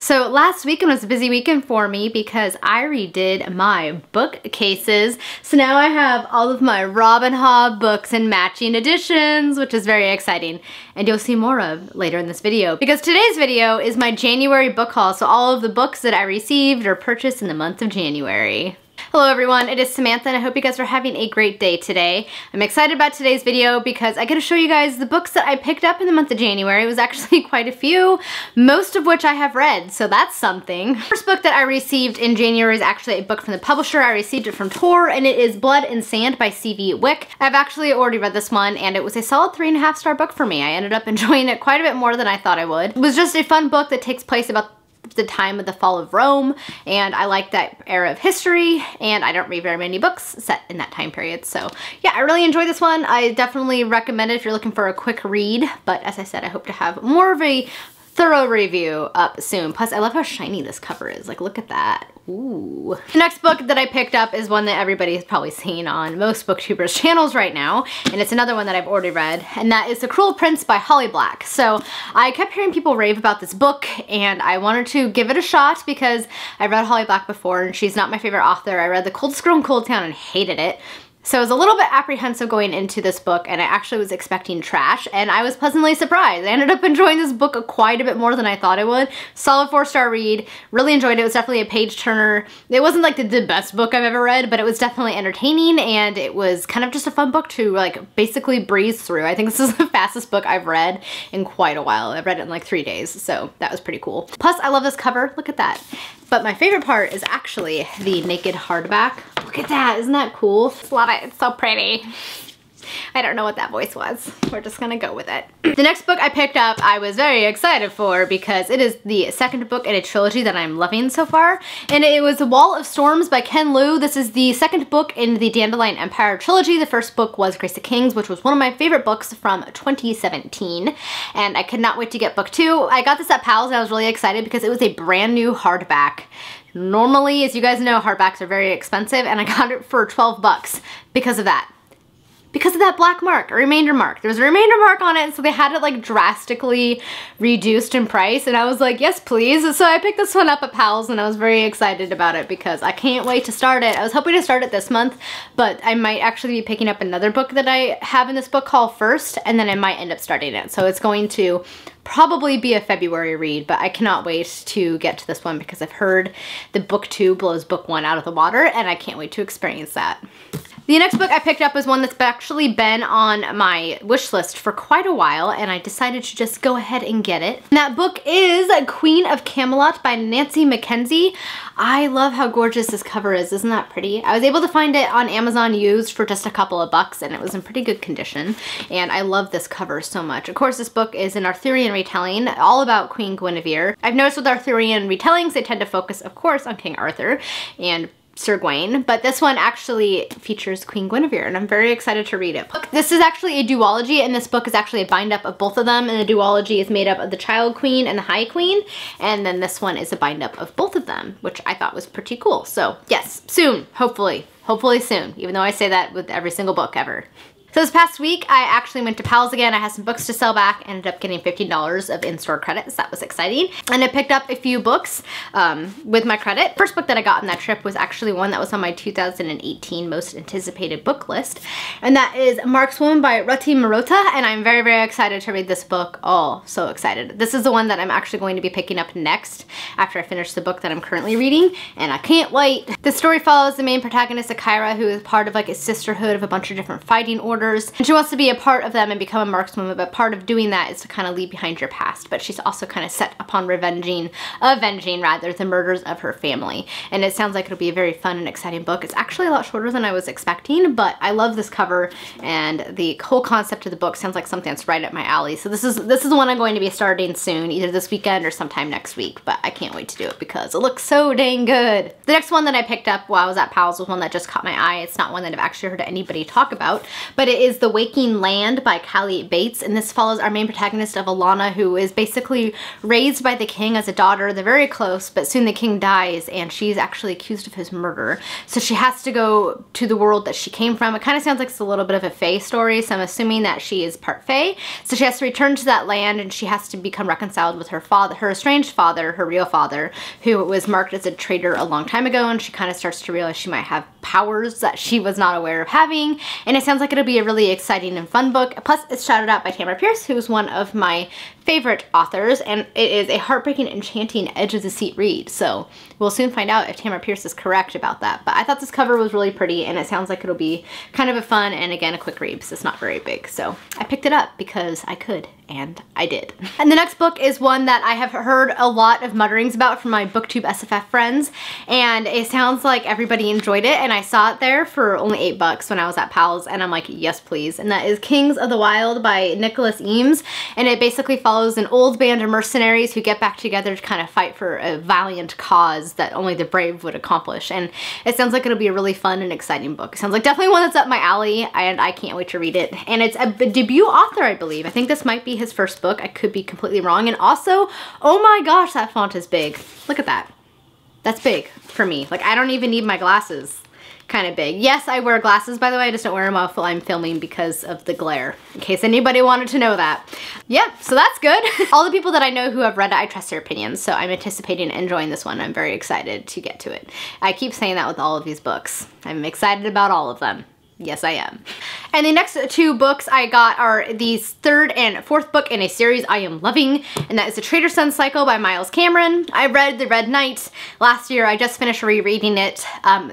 So last weekend was a busy weekend for me because I redid my bookcases. So now I have all of my Rob and Hobb books in matching editions, which is very exciting. And you'll see more of later in this video. Because today's video is my January book haul. So all of the books that I received or purchased in the month of January. Hello everyone, it is Samantha and I hope you guys are having a great day today. I'm excited about today's video because I get to show you guys the books that I picked up in the month of January. It was actually quite a few, most of which I have read, so that's something. The first book that I received in January is actually a book from the publisher. I received it from Tor and it is Blood and Sand by CV Wyk. I've actually already read this one and it was a solid 3.5 star book for me. I ended up enjoying it quite a bit more than I thought I would. It was just a fun book that takes place about the time of the fall of Rome, and I like that era of history, and I don't read very many books set in that time period. So yeah, I really enjoyed this one. I definitely recommend it if you're looking for a quick read, but as I said, I hope to have more of a thorough review up soon. Plus, I love how shiny this cover is. Like, look at that. Ooh. The next book that I picked up is one that everybody has probably seen on most booktubers channels right now, and it's another one that I've already read, and that is The Cruel Prince by Holly Black. So I kept hearing people rave about this book, and I wanted to give it a shot because I read Holly Black before, and she's not my favorite author. I read The Coldest Girl in Cold Town and hated it. So I was a little bit apprehensive going into this book, and I actually was expecting trash, and I was pleasantly surprised. I ended up enjoying this book quite a bit more than I thought I would. Solid 4-star read. Really enjoyed it. It was definitely a page turner. It wasn't like the best book I've ever read, but it was definitely entertaining, and it was kind of just a fun book to like basically breeze through. I think this is the fastest book I've read in quite a while. I've read it in like 3 days, so that was pretty cool. Plus, I love this cover. Look at that. But my favorite part is actually the naked hardback. Look at that, isn't that cool? I love it, it's so pretty. I don't know what that voice was. We're just gonna go with it. The next book I picked up, I was very excited for because it is the second book in a trilogy that I'm loving so far. And it was The Wall of Storms by Ken Liu. This is the second book in the Dandelion Empire trilogy. The first book was Grace of Kings, which was one of my favorite books from 2017. And I could not wait to get book 2. I got this at Pal's and I was really excited because it was a brand new hardback. Normally, as you guys know, hardbacks are very expensive, and I got it for 12 bucks because of that. Because of that black mark, a remainder mark. There was a remainder mark on it, so they had it like drastically reduced in price, and I was like, yes please. So I picked this one up at Pal's and I was very excited about it because I can't wait to start it. I was hoping to start it this month, but I might actually be picking up another book that I have in this book haul first, and then I might end up starting it. So it's going to probably be a February read, but I cannot wait to get to this one because I've heard the book 2 blows book 1 out of the water, and I can't wait to experience that. The next book I picked up is one that's actually been on my wish list for quite a while, and I decided to just go ahead and get it. And that book is Queen of Camelot by McKenzie. I love how gorgeous this cover is. Isn't that pretty? I was able to find it on Amazon used for just a couple of bucks, and it was in pretty good condition. And I love this cover so much. Of course, this book is an Arthurian retelling, all about Queen Guinevere. I've noticed with Arthurian retellings, they tend to focus, of course, on King Arthur and Sir Gawain, but this one actually features Queen Guinevere, and I'm very excited to read it. This is actually a duology, and this book is actually a bind-up of both of them, and the duology is made up of the Child Queen and the High Queen, and then this one is a bind-up of both of them, which I thought was pretty cool. So yes, soon, hopefully soon, even though I say that with every single book ever. So this past week, I actually went to Pal's again. I had some books to sell back, ended up getting $15 of in-store credits. That was exciting. And I picked up a few books with my credit. First book that I got on that trip was actually one that was on my 2018 most anticipated book list. And that is Markswoman by Rati, and I'm very, very excited to read this book. Oh, so excited. This is the one that I'm actually going to be picking up next after I finish the book that I'm currently reading, and I can't wait. The story follows the main protagonist, Akira, who is part of like a sisterhood of a bunch of different fighting orders. And she wants to be a part of them and become a markswoman, but part of doing that is to kind of leave behind your past. But she's also kind of set upon avenging rather, the murders of her family. And it sounds like it'll be a very fun and exciting book. It's actually a lot shorter than I was expecting, but I love this cover, and the whole concept of the book sounds like something that's right up my alley. So this is the one I'm going to be starting soon, either this weekend or sometime next week, but I can't wait to do it because it looks so dang good. The next one that I picked up while I was at Pal's was one that just caught my eye. It's not one that I've actually heard anybody talk about, but it is The Waking Land by Callie Bates, and this follows our main protagonist of Alana, who is basically raised by the king as a daughter. They're very close, but soon the king dies and she's actually accused of his murder. So she has to go to the world that she came from. It kind of sounds like it's a little bit of a fae story, so I'm assuming that she is part fae. So she has to return to that land and she has to become reconciled with her father, her estranged father, her real father, who was marked as a traitor a long time ago, and she kind of starts to realize she might have powers that she was not aware of having. And it sounds like it'll be a really exciting and fun book. Plus, it's shouted out by Tamara Pierce, who's one of my favorite authors, and it is a heartbreaking, enchanting, edge of the seat read. So we'll soon find out if Tamara Pierce is correct about that. But I thought this cover was really pretty, and it sounds like it'll be kind of a fun and, again, a quick read because it's not very big. So I picked it up because I could, and I did. And the next book is one that I have heard a lot of mutterings about from my BookTube SFF friends, and it sounds like everybody enjoyed it, and I saw it there for only $8 when I was at Pal's, and I'm like, yes please. And that is Kings of the Wild by Nicholas Eames, and it basically follows an old band of mercenaries who get back together to kind of fight for a valiant cause that only the brave would accomplish. And it sounds like it'll be a really fun and exciting book. It sounds like definitely one that's up my alley, and I can't wait to read it. And it's a debut author, I believe. I think this might be his first book. I could be completely wrong. And also, oh my gosh, that font is big. Look at that. That's big for me. Like, I don't even need my glasses. Kind of big. Yes, I wear glasses, by the way. I just don't wear them while I'm filming because of the glare, in case anybody wanted to know that. Yeah, so that's good. All the people that I know who have read it, I trust their opinions, so I'm anticipating enjoying this one. I'm very excited to get to it. I keep saying that with all of these books. I'm excited about all of them. Yes, I am. And the next two books I got are the third and fourth book in a series I am loving, and that is the Traitor Son Cycle by Miles Cameron. I read The Red Knight last year. I just finished rereading it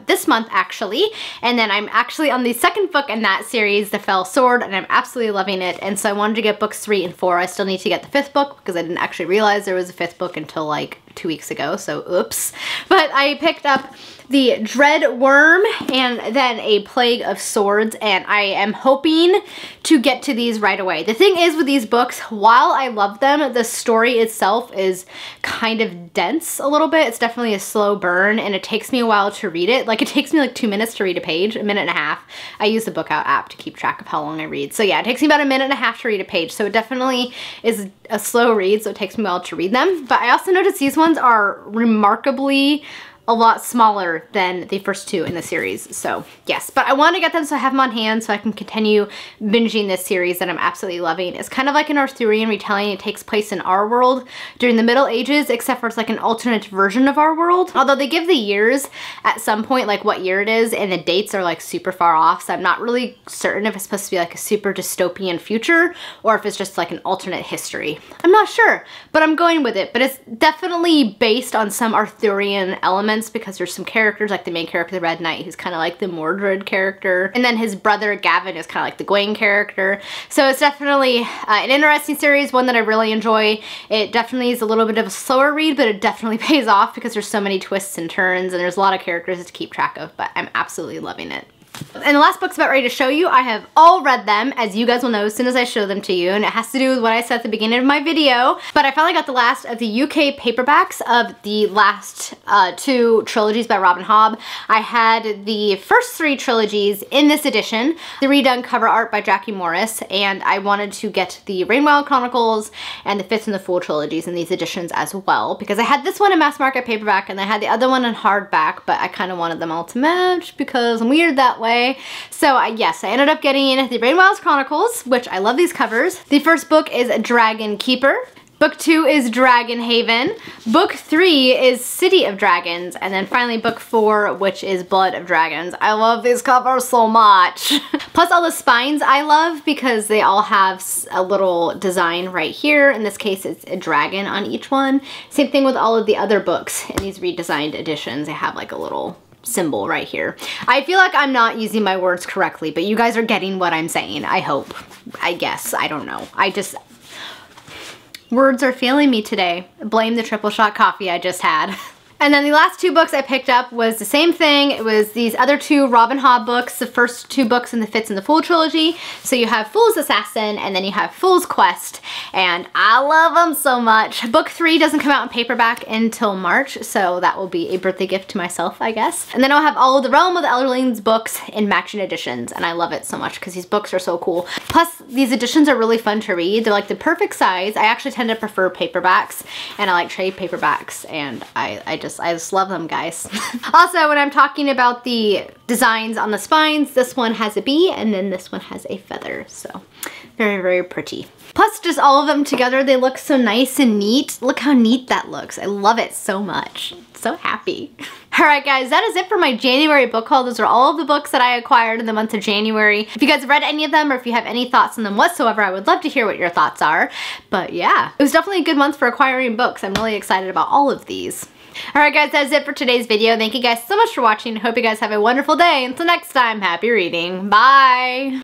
this month, actually. And then I'm actually on the second book in that series, The Fell Sword, and I'm absolutely loving it. And so I wanted to get books 3 and 4. I still need to get the fifth book because I didn't actually realize there was a fifth book until like 2 weeks ago, so oops. But I picked up the Dread Wyrm and then A Plague of Swords, and I am hoping to get to these right away. The thing is with these books, while I love them, the story itself is kind of dense a little bit. It's definitely a slow burn, and it takes me a while to read it. Like, it takes me like 2 minutes to read a page, a minute and a half. I use the Book Out app to keep track of how long I read. So yeah, it takes me about a minute and a half to read a page, so it definitely is a slow read, so it takes me a while to read them. But I also noticed these ones are remarkably a lot smaller than the first two in the series. So yes, but I want to get them so I have them on hand so I can continue binging this series that I'm absolutely loving. It's kind of like an Arthurian retelling. It takes place in our world during the Middle Ages, except for it's like an alternate version of our world. Although they give the years at some point, like what year it is, and the dates are like super far off. So I'm not really certain if it's supposed to be like a super dystopian future or if it's just like an alternate history. I'm not sure, but I'm going with it. But it's definitely based on some Arthurian elements, because there's some characters, like the main character, the Red Knight, who's kind of like the Mordred character. And then his brother, Gavin, is kind of like the Gawain character. So it's definitely an interesting series, one that I really enjoy. It definitely is a little bit of a slower read, but it definitely pays off because there's so many twists and turns, and there's a lot of characters to keep track of, but I'm absolutely loving it. And the last book's about ready to show you. I have all read them, as you guys will know as soon as I show them to you, and it has to do with what I said at the beginning of my video. But I finally got the last of the UK paperbacks of the last two trilogies by Robin Hobb. I had the first 3 trilogies in this edition, the redone cover art by Jackie Morris, and I wanted to get the Rainwild Chronicles and the 5th and the Fool trilogies in these editions as well, because I had this one in mass market paperback and I had the other one in hardback, but I kind of wanted them all to match because I'm weird that way. So yes, I ended up getting the Rainwild Chronicles, which I love these covers. The first book is Dragon Keeper. Book 2 is Dragon Haven. Book 3 is City of Dragons. And then finally book 4, which is Blood of Dragons. I love these covers so much. Plus all the spines I love because they all have a little design right here. In this case, it's a dragon on each one. Same thing with all of the other books in these redesigned editions. They have like a little symbol right here. I feel like I'm not using my words correctly, but you guys are getting what I'm saying. I hope. I guess. I don't know. Words are failing me today. Blame the triple shot coffee I just had. And then the last two books I picked up was the same thing. It was these other two Robin Hobb books, the first two books in the Fits in the Fool trilogy. So you have Fool's Assassin and then you have Fool's Quest, and I love them so much. Book 3 doesn't come out in paperback until March, so that will be a birthday gift to myself, I guess. And then I'll have all of the Realm of the Elderlings books in matching editions, and I love it so much because these books are so cool. Plus, these editions are really fun to read. They're like the perfect size. I actually tend to prefer paperbacks, and I like trade paperbacks, and I just love them, guys. Also, when I'm talking about the designs on the spines, this one has a bee and then this one has a feather. So very, very pretty. Plus, just all of them together, they look so nice and neat. Look how neat that looks. I love it so much. So happy. All right, guys, that is it for my January book haul. Those are all of the books that I acquired in the month of January. If you guys have read any of them or if you have any thoughts on them whatsoever, I would love to hear what your thoughts are. But yeah, it was definitely a good month for acquiring books. I'm really excited about all of these. Alright guys, that's it for today's video. Thank you guys so much for watching. Hope you guys have a wonderful day. Until next time, happy reading. Bye!